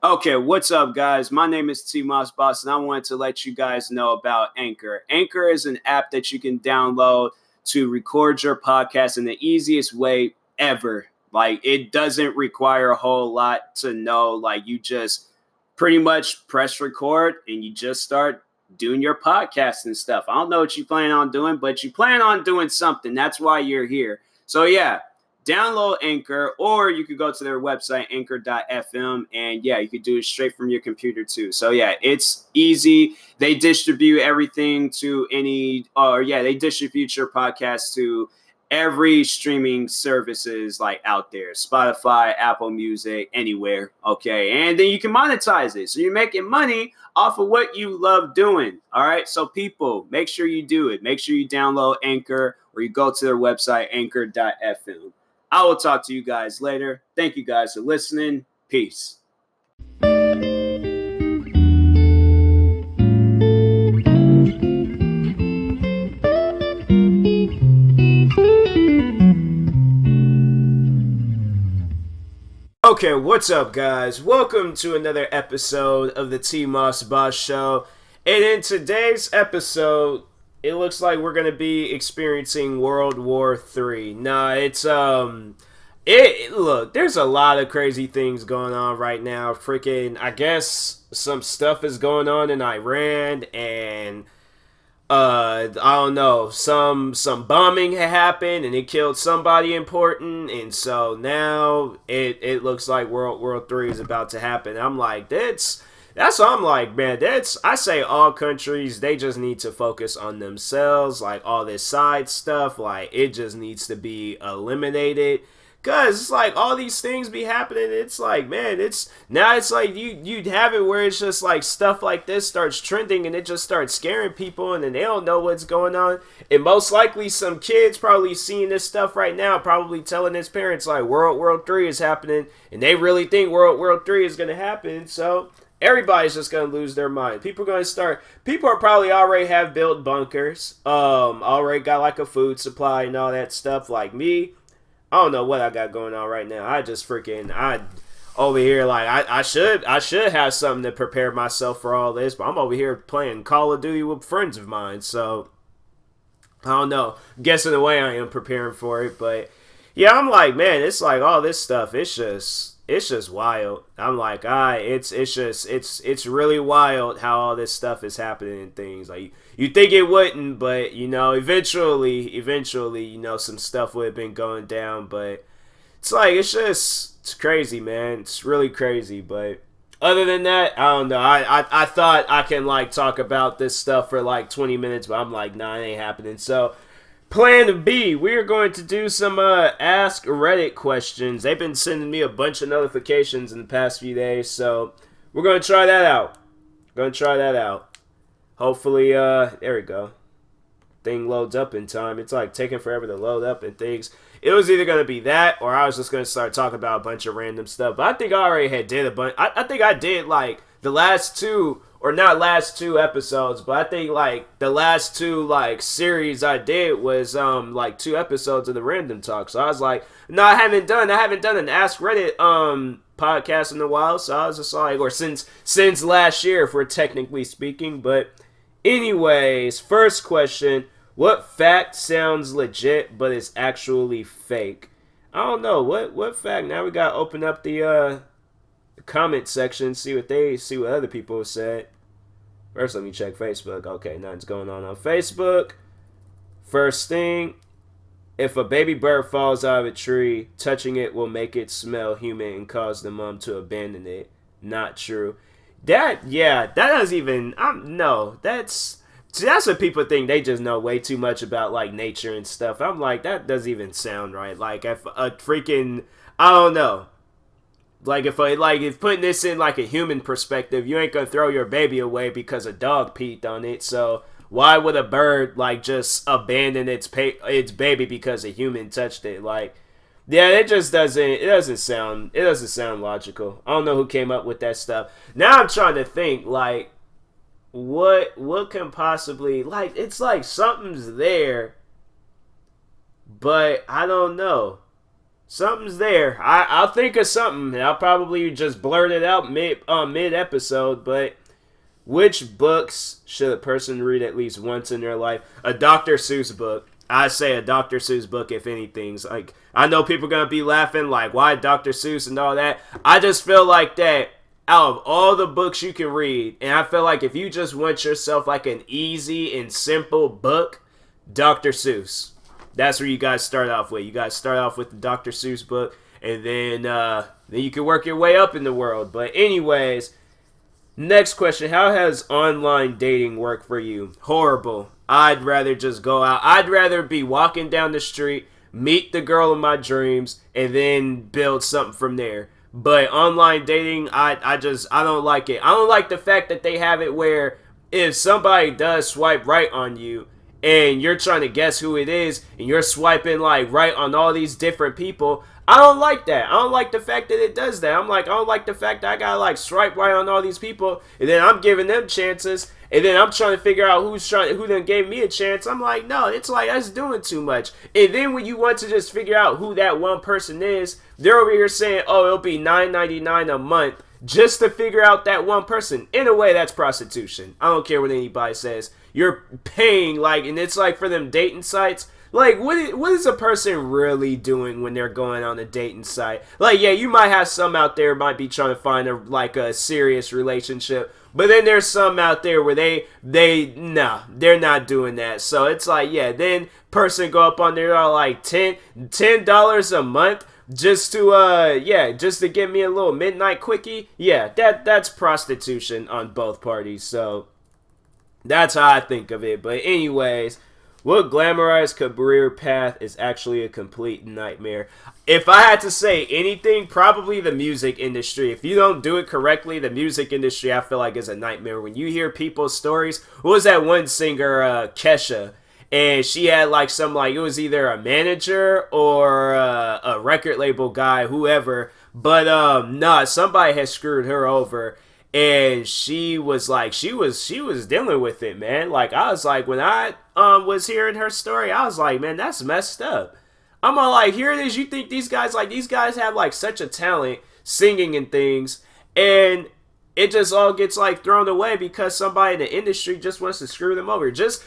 Okay, what's up, guys? My name is TMossBoss, and I wanted to let you guys know about Anchor. Anchor is an app that you can download to record your podcast in the easiest way ever. Like, it doesn't require a whole lot to know. Like, you just pretty much press record and you just start doing your podcast and stuff. I don't know what you plan on doing, but you plan on doing something. That's why you're here. So, yeah, download Anchor, or you could go to their website, anchor.fm, and yeah, you could do it straight from your computer too. So yeah, it's easy. They distribute everything to they distribute your podcast to every streaming services like out there, Spotify, Apple Music, anywhere. Okay, and then you can monetize it, so you're making money off of what you love doing. All right, so people, make sure you do it. Make sure you download Anchor, or you go to their website, anchor.fm. I will talk to you guys later. Thank you guys for listening. Peace. Okay, what's up, guys? Welcome to another episode of the TMossBoss Show. And in today's episode, it looks like we're gonna be experiencing World War III. Nah, look, there's a lot of crazy things going on right now. I guess some stuff is going on in Iran, and I don't know, some bombing had happened and it killed somebody important, and so now it looks like World War III is about to happen. I'm like, that's what I'm like, man. I say all countries, they just need to focus on themselves. Like, all this side stuff, like, it just needs to be eliminated. Cause it's like all these things be happening. It's like, man, it's like you have it where it's just like stuff like this starts trending and it just starts scaring people, and then they don't know what's going on. And most likely some kids probably seeing this stuff right now, probably telling his parents like World War III is happening, and they really think World War III is gonna happen. So everybody's just gonna lose their mind. People are probably already have built bunkers, already got like a food supply and all that stuff. Like me, I don't know what I got going on right now. I over here like I should have something to prepare myself for all this, but I'm over here playing Call of Duty with friends of mine. So I don't know. I'm guessing the way I am preparing for it, but yeah, I'm like, man, it's like all this stuff. It's just wild. I'm like, it's really wild how all this stuff is happening and things. Like, you think it wouldn't, but eventually, some stuff would have been going down. But it's like, it's crazy, man. It's really crazy. But other than that, I don't know. I thought I can like talk about this stuff for like 20 minutes, but I'm like, nah, it ain't happening. So Plan B, we are going to do some Ask Reddit questions. They've been sending me a bunch of notifications in the past few days, so we're going to try that out. Hopefully, there we go. Thing loads up in time. It's like taking forever to load up and things. It was either going to be that, or I was just going to start talking about a bunch of random stuff. But I think I already had did a bunch. I think I did like the last two, or not last two episodes, but I think like the last two like series I did was like 2 episodes of the Random Talk. So I was like, no, I haven't done an Ask Reddit podcast in a while. So I was just like, or since last year, if we're technically speaking. But anyways, first question: what fact sounds legit but is actually fake? I don't know what fact. Now we gotta open up the comment section, see what other people have said. First, let me check Facebook. Okay, nothing's going on Facebook. First thing, if a baby bird falls out of a tree, touching it will make it smell human and cause the mom to abandon it. Not true. That doesn't even. No, that's what people think. They just know way too much about like nature and stuff. I'm like, that doesn't even sound right. Like, if a freaking, I don't know. Like, if putting this in like a human perspective, you ain't gonna throw your baby away because a dog peed on it. So why would a bird like just abandon its baby because a human touched it? Like, yeah, it doesn't sound logical. I don't know who came up with that stuff. Now I'm trying to think like what can possibly, like, it's like something's there, but I don't know. Something's there. I'll think of something. I'll probably just blurt it out mid episode. But which books should a person read at least once in their life? A Dr. Seuss book. I say a Dr. Seuss book, if anything's like, I know people are gonna be laughing like, why Dr. Seuss and all that. I just feel like that out of all the books you can read, and I feel like if you just want yourself like an easy and simple book, Dr. Seuss. That's where you guys start off with. You guys start off with the Dr. Seuss book, and then you can work your way up in the world. But anyways, next question. How has online dating worked for you? Horrible. I'd rather just go out. I'd rather be walking down the street, meet the girl of my dreams, and then build something from there. But online dating, I don't like it. I don't like the fact that they have it where if somebody does swipe right on you and you're trying to guess who it is and you're swiping like right on all these different people, I don't like that. I don't like the fact that it does that. I don't like the fact that I gotta like swipe right on all these people and then I'm giving them chances and then I'm trying to figure out who then gave me a chance. I'm like, no, it's like that's doing too much. And then when you want to just figure out who that one person is, they're over here saying, oh, it'll be $9.99 a month just to figure out that one person. In a way, that's prostitution. I don't care what anybody says. You're paying, like, and it's like for them dating sites. Like, what is a person really doing when they're going on a dating site? Like, yeah, you might have some out there might be trying to find a serious relationship. But then there's some out there where they're not doing that. So it's like, yeah, then person go up on there all like $10 a month just to get me a little midnight quickie. Yeah, that's prostitution on both parties. So that's how I think of it. But anyways, what glamorized career path is actually a complete nightmare? If I had to say anything, probably the music industry. If you don't do it correctly, the music industry, I feel like, is a nightmare. When you hear people's stories, what was that one singer, Kesha? And she had like it was either a manager or a record label guy, whoever. But somebody had screwed her over. And she was dealing with it, man. Like, I was like, when I was hearing her story, I was like, man, that's messed up. I'm all like, here it is. You think these guys have like such a talent singing and things, and it just all gets like thrown away because somebody in the industry just wants to screw them over. Just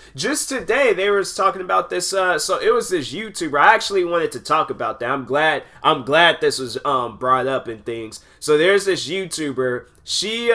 today they were talking about this. So it was this YouTuber. I actually wanted to talk about that. I'm glad this was brought up and things. So there's this YouTuber. She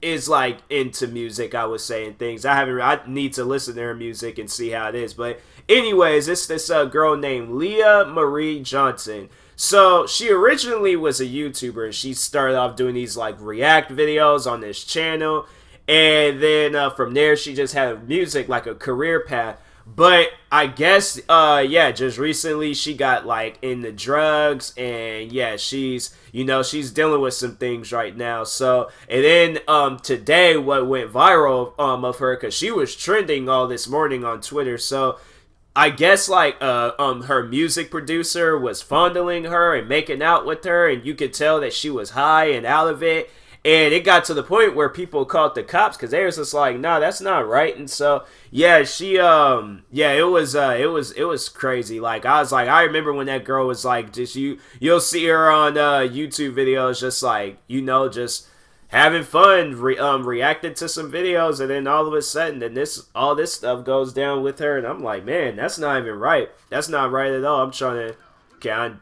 is like into music, I was saying things. I need to listen to her music and see how it is. But anyways, it's this girl named Leah Marie Johnson. So she originally was a YouTuber and she started off doing these like react videos on this channel. And then from there she just had music like a career path. But I guess, just recently she got like into drugs and yeah, she's dealing with some things right now. So, and then today what went viral of her, cause she was trending all this morning on Twitter. So I guess like her music producer was fondling her and making out with her, and you could tell that she was high and out of it. And it got to the point where people called the cops because they was just like, nah, that's not right. And so, yeah, it was crazy. Like, I was like, I remember when that girl was like, you'll see her on YouTube videos, just like, just having fun, reacting to some videos. And then all of a sudden, all this stuff goes down with her. And I'm like, man, that's not even right. That's not right at all. I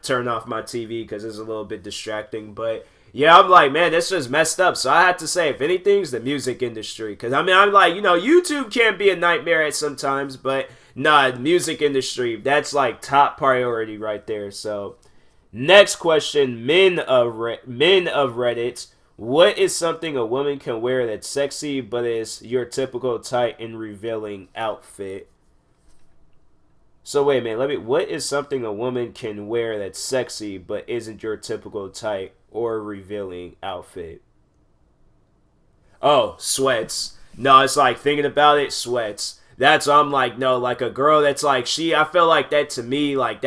turn off my TV because it's a little bit distracting, but yeah, I'm like, man, that's just messed up. So I had to say, if anything's the music industry. Because, I mean, I'm like, YouTube can be a nightmare at sometimes. But, nah, the music industry, that's, like, top priority right there. So, next question, men of Reddit. What is something a woman can wear that's sexy but is your typical tight and revealing outfit? So wait a minute, what is something a woman can wear that's sexy but isn't your typical tight or revealing outfit? Oh, sweats. No, it's like thinking about it, sweats. That's I'm like, no, like a girl that's like I feel like that to me, like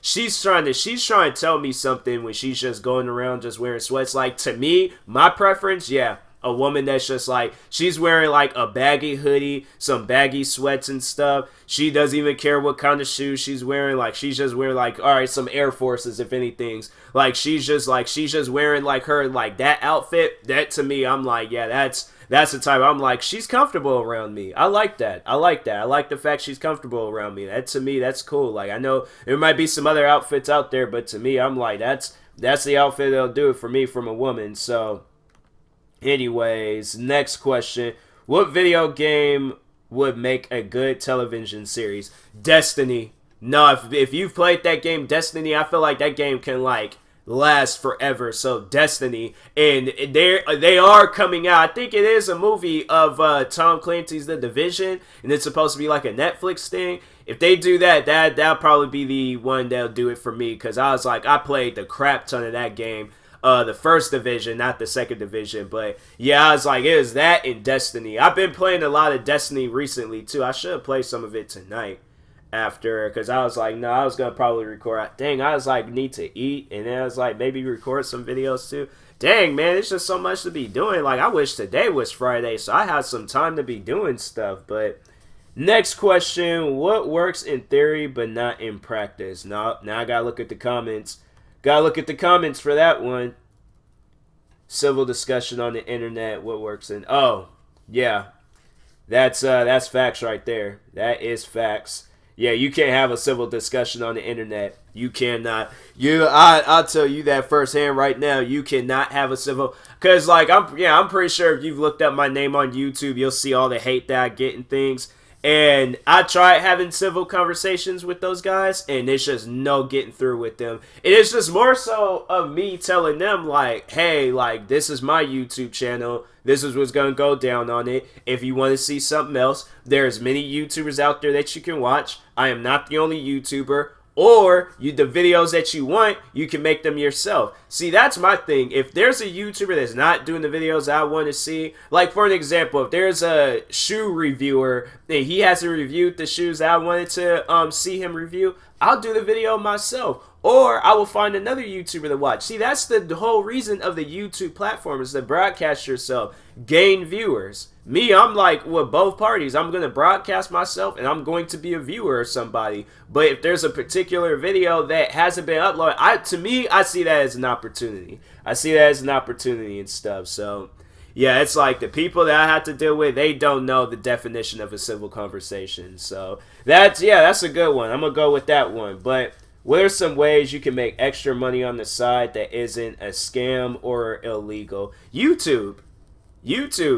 she's trying to tell me something when she's just going around just wearing sweats. Like to me, my preference, yeah, a woman that's just like, she's wearing like a baggy hoodie, some baggy sweats and stuff. She doesn't even care what kind of shoes she's wearing. Like, she's just wearing like, all right, some Air Forces, if anything's. Like, she's just wearing like her, like that outfit. That to me, I'm like, yeah, that's the type. I'm like, she's comfortable around me. I like that. I like the fact she's comfortable around me. That to me, that's cool. Like, I know there might be some other outfits out there, but to me, I'm like, that's the outfit that'll do it for me from a woman. So, anyways, next question. What video game would make a good television series? Destiny. No, if you've played that game, Destiny, I feel like that game can, like, last forever. So Destiny, and they are coming out. I think it is a movie of Tom Clancy's The Division, and it's supposed to be like a Netflix thing. If they do that'll probably be the one that'll do it for me, because I was like, I played the crap ton of that game, the first Division, not the second Division. But yeah, I was like, it was that and Destiny. I've been playing a lot of Destiny recently too. I should play some of it tonight after, because I was like, no, I was gonna probably record. Dang, I was like, need to eat, and then I was like, maybe record some videos too. Dang, man, it's just so much to be doing. Like, I wish today was Friday so I had some time to be doing stuff. But next question: what works in theory but not in practice? Now I gotta look at the comments. Gotta look at the comments for that one. Civil discussion on the internet. What works in? Oh, yeah, that's facts right there. That is facts. Yeah, you can't have a civil discussion on the internet. You cannot. I'll tell you that firsthand right now. You cannot have a civil, because like I'm pretty sure if you've looked up my name on YouTube, you'll see all the hate that I get and things. And I tried having civil conversations with those guys, and it's just no getting through with them. And it's just more so of me telling them, like, hey, like, this is my YouTube channel. This is what's going to go down on it. If you want to see something else, there's many YouTubers out there that you can watch. I am not the only YouTuber. Or the videos that you want, you can make them yourself. See, that's my thing. If there's a YouTuber that's not doing the videos I want to see, like for an example, if there's a shoe reviewer and he hasn't reviewed the shoes I wanted to see him review, I'll do the video myself. Or I will find another YouTuber to watch. See, that's the whole reason of the YouTube platform, is to broadcast yourself, gain viewers. Me, I'm like with both parties. I'm going to broadcast myself, and I'm going to be a viewer of somebody. But if there's a particular video that hasn't been uploaded, to me, I see that as an opportunity. I see that as an opportunity and stuff. So, yeah, it's like the people that I have to deal with, they don't know the definition of a civil conversation. So, that's a good one. I'm going to go with that one. But what are some ways you can make extra money on the side that isn't a scam or illegal? YouTube,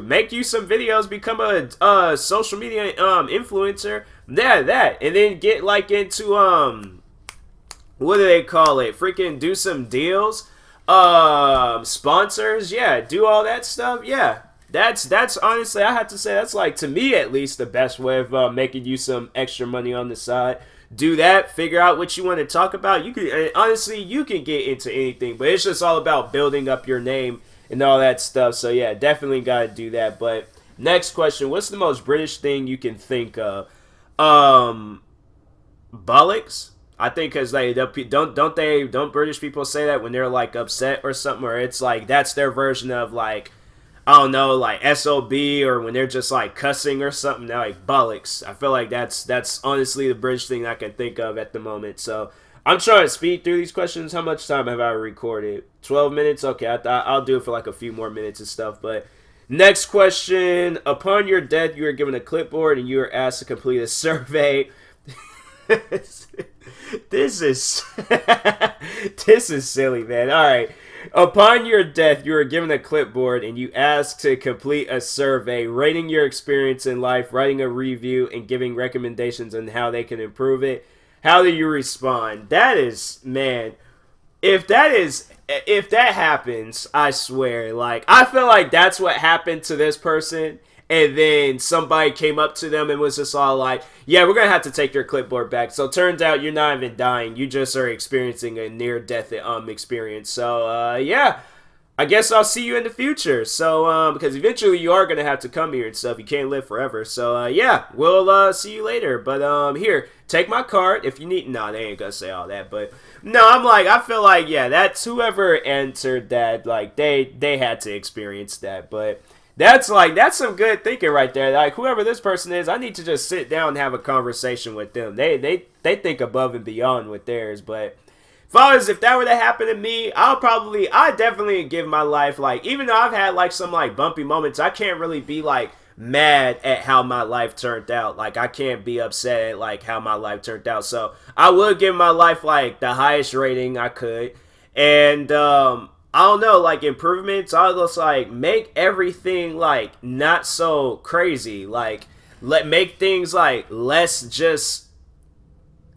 make you some videos, become a social media influencer. That, and then get like into what do they call it? Freaking do some deals, sponsors. Yeah, do all that stuff. Yeah, that's honestly, I have to say, that's like, to me at least, the best way of making you some extra money on the side. Do that, figure out what you want to talk about. You can honestly, you can get into anything, but it's just all about building up your name and all that stuff. So yeah, definitely gotta do that. But next question: what's the most British thing you can think of? Bollocks. I think because don't British people say that when they're like upset or something, or it's like that's their version of like, I don't know, like SOB, or when they're just like cussing or something, they're like bollocks. I feel like that's honestly the British thing I can think of at the moment. So I'm trying to speed through these questions. How much time have I recorded? 12 minutes? Okay, I'll do it for like a few more minutes and stuff. But next question: upon your death, you are given a clipboard and you are asked to complete a survey. This is this is silly, man. All right. Upon your death, you are given a clipboard and you ask to complete a survey, rating your experience in life, writing a review, and giving recommendations on how they can improve it. How do you respond? That is, man, if that happens, I swear, like, I feel like that's what happened to this person. And then somebody came up to them and was just all like, yeah, we're going to have to take your clipboard back. So it turns out you're not even dying. You just are experiencing a near-death experience. So, yeah. I guess I'll see you in the future. So, because eventually you are gonna have to come here and stuff. You can't live forever. So, yeah, we'll see you later. But here, take my card if you need. No, they ain't gonna say all that. But no, I'm like, I feel like, yeah, that's whoever entered that. Like, they had to experience that. But that's some good thinking right there. Like, whoever this person is, I need to just sit down and have a conversation with them. They think above and beyond with theirs, but. If that were to happen to me, I definitely give my life, like, even though I've had, like, some, like, bumpy moments, I can't really be, like, mad at how my life turned out. Like, I can't be upset at, like, how my life turned out. So, I would give my life, like, the highest rating I could. And, I don't know, like, improvements, I'll just, like, make everything, like, not so crazy. Like, make things, like, less just,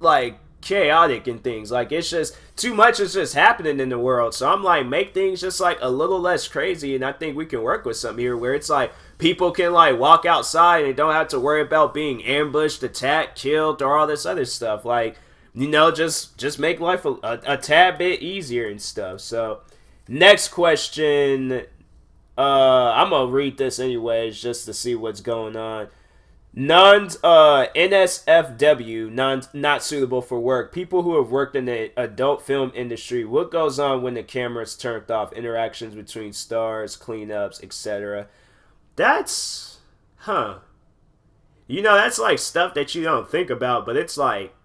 like, chaotic and things. Like, it's just too much is just happening in the world. So I'm like, make things just like a little less crazy, and I think we can work with something here where it's like people can like walk outside and don't have to worry about being ambushed, attacked, killed, or all this other stuff. Like, just make life a tad bit easier and stuff. So next question, I'm gonna read this anyways just to see what's going on. NSFW, not suitable for work. People who have worked in the adult film industry. What goes on when the camera's turned off? Interactions between stars, cleanups, etc. That's, that's like stuff that you don't think about, but it's like,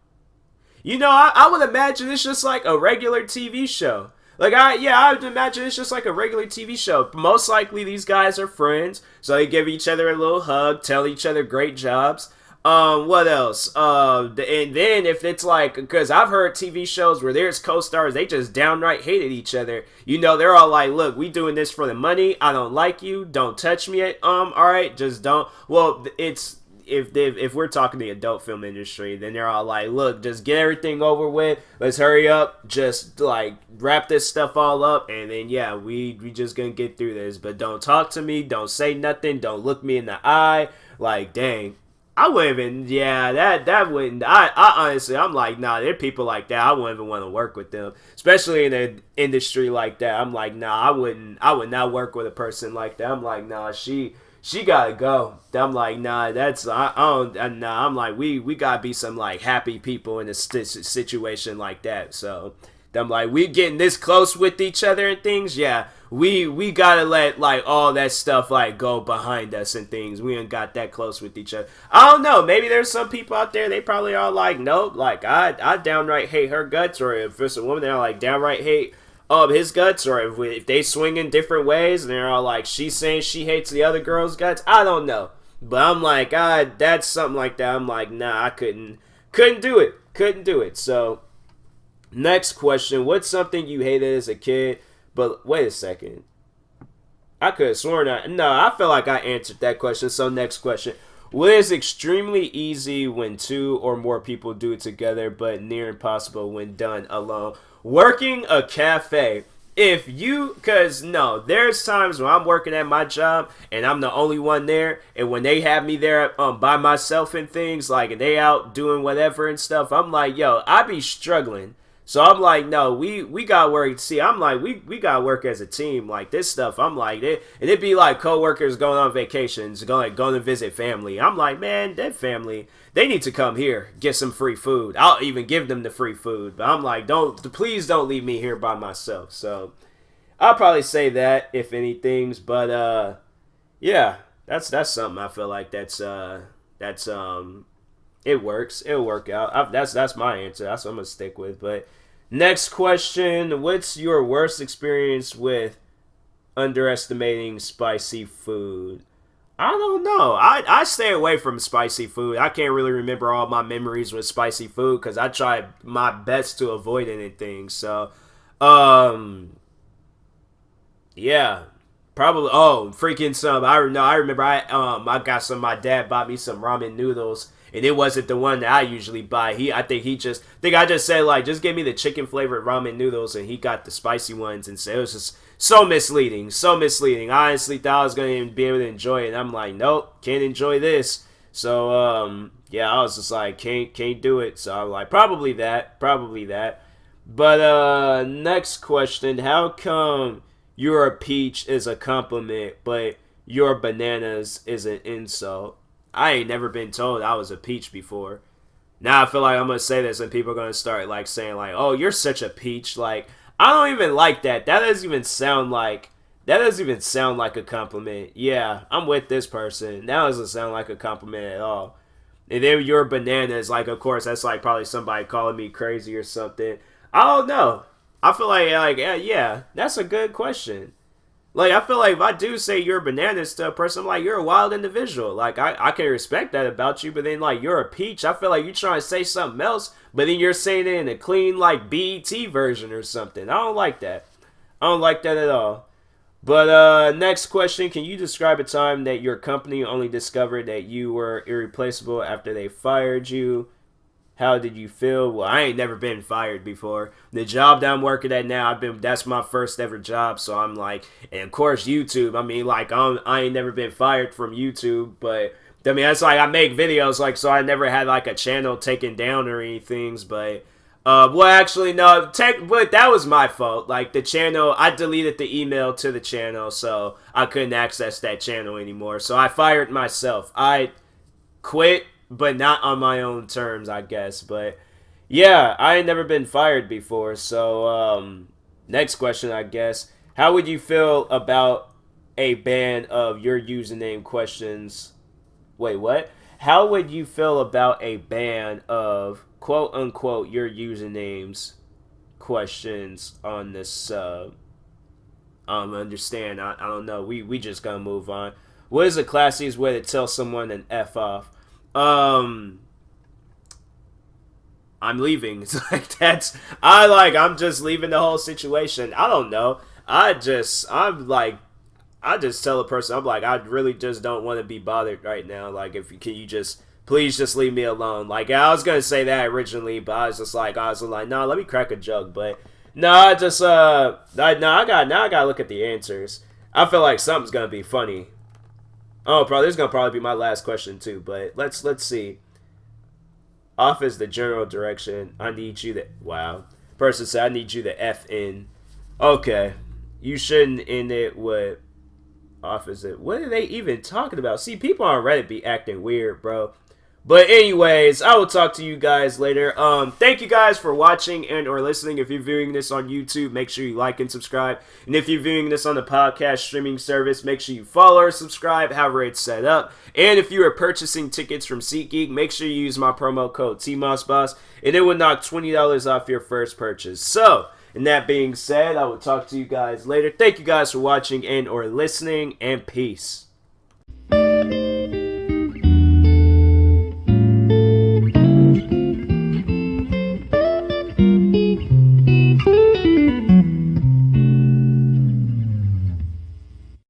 I would imagine it's just like a regular TV show. Like, I would imagine it's just like a regular TV show. Most likely these guys are friends, so they give each other a little hug, tell each other great jobs. What else? And then if it's like, because I've heard TV shows where there's co-stars, they just downright hated each other. They're all like, look, we doing this for the money. I don't like you. Don't touch me. All right, just don't. Well, it's... If we're talking the adult film industry, then they're all like, look, just get everything over with. Let's hurry up. Just like wrap this stuff all up. And then, yeah, we just gonna get through this. But don't talk to me. Don't say nothing. Don't look me in the eye. Like, dang. I wouldn't even, that wouldn't, I honestly, I'm like, nah, there are people like that. I wouldn't even want to work with them. Especially in an industry like that. I'm like, nah, I would not work with a person like that. I'm like, nah, she gotta go. I'm like, nah, nah, I'm like, we gotta be some, like, happy people in a situation like that. So, I'm like, we getting this close with each other and things, yeah, we gotta let, like, all that stuff, like, go behind us and things. We ain't got that close with each other. I don't know, maybe there's some people out there, they probably are like, nope, like, I downright hate her guts, or if it's a woman, they're like, downright hate his guts, or if they swing in different ways and they're all like, she's saying she hates the other girl's guts. I don't know, but I'm like, that's something like that. I'm like, nah, I couldn't do it. So next question, what's something you hated as a kid? But wait a second, I could have sworn I feel like I answered that question. So next question, what is extremely easy when two or more people do it together, but near impossible when done alone? Working a cafe. There's times when I'm working at my job and I'm the only one there, and when they have me there by myself and things, like, and they out doing whatever and stuff, I'm like, yo, I be struggling. So I'm like, no, we gotta work. See, I'm like, we gotta work as a team. Like, this stuff, I'm like, it'd be like coworkers going on vacations, going to visit family. I'm like, man, that family, they need to come here, get some free food. I'll even give them the free food. But I'm like, please don't leave me here by myself. So I'll probably say that, if anything. But yeah, that's something I feel like that's it works. It'll work out. That's my answer. That's what I'm gonna stick with. But next question: what's your worst experience with underestimating spicy food? I don't know. I stay away from spicy food. I can't really remember all my memories with spicy food because I try my best to avoid anything. So, yeah, probably. Oh, freaking some. I remember. I got some. My dad bought me some ramen noodles. And it wasn't the one that I usually buy. I think I just said, like, just give me the chicken flavored ramen noodles, and he got the spicy ones, and so it was just so misleading. I honestly thought I was gonna be able to enjoy it, and I'm like, nope, can't enjoy this. So yeah, I was just like, can't do it. So I'm like, probably that. But next question, how come you're a peach is a compliment, but you're bananas is an insult. I ain't never been told I was a peach before. Now I feel like I'm gonna say this and people are gonna start like saying like, "Oh, you're such a peach." Like I don't even like that. That doesn't even sound like a compliment. Yeah, I'm with this person. That doesn't sound like a compliment at all. And then your bananas, like of course that's like probably somebody calling me crazy or something. I don't know. I feel like yeah, that's a good question. Like I feel like if I do say you're bananas to a person, I'm like you're a wild individual. Like I can respect that about you, but then like you're a peach. I feel like you're trying to say something else, but then you're saying it in a clean like BET version or something. I don't like that. I don't like that at all. But next question, can you describe a time that your company only discovered that you were irreplaceable after they fired you? How did you feel? Well, I ain't never been fired before. The job that I'm working at now, that's my first ever job, so I'm like, and of course YouTube. I mean, like I ain't never been fired from YouTube, but I mean that's like I make videos, like so I never had like a channel taken down or anything, but well, actually, no. But that was my fault. Like the channel, I deleted the email to the channel, so I couldn't access that channel anymore. So I fired myself. I quit, but not on my own terms, I guess. But yeah, I ain't never been fired before. So next question, I guess. How would you feel about a ban of your username questions? Wait, what? How would you feel about a ban of quote unquote your usernames questions on this sub? Understand. I don't know. We just gonna move on. What is the classiest way to tell someone an F off? I'm leaving. It's like I'm just leaving the whole situation. I don't know. I just tell a person, I'm like, I really just don't want to be bothered right now. Like, if you can, you just please just leave me alone. Like, I was gonna say that originally, but I was like, no, let me crack a joke. But no, I just I gotta look at the answers. I feel like something's gonna be funny. Oh, probably this is gonna probably be my last question too. But let's see. Off is the general direction. I need you to Person said I need you to F in. Okay, you shouldn't end it with off is it. What are they even talking about? See, people on Reddit be acting weird, bro. But anyways, I will talk to you guys later. Thank you guys for watching and or listening. If you're viewing this on YouTube, make sure you like and subscribe. And if you're viewing this on the podcast streaming service, make sure you follow or subscribe, however it's set up. And if you are purchasing tickets from SeatGeek, make sure you use my promo code TMossBoss, and it will knock $20 off your first purchase. So, and that being said, I will talk to you guys later. Thank you guys for watching and or listening, and peace.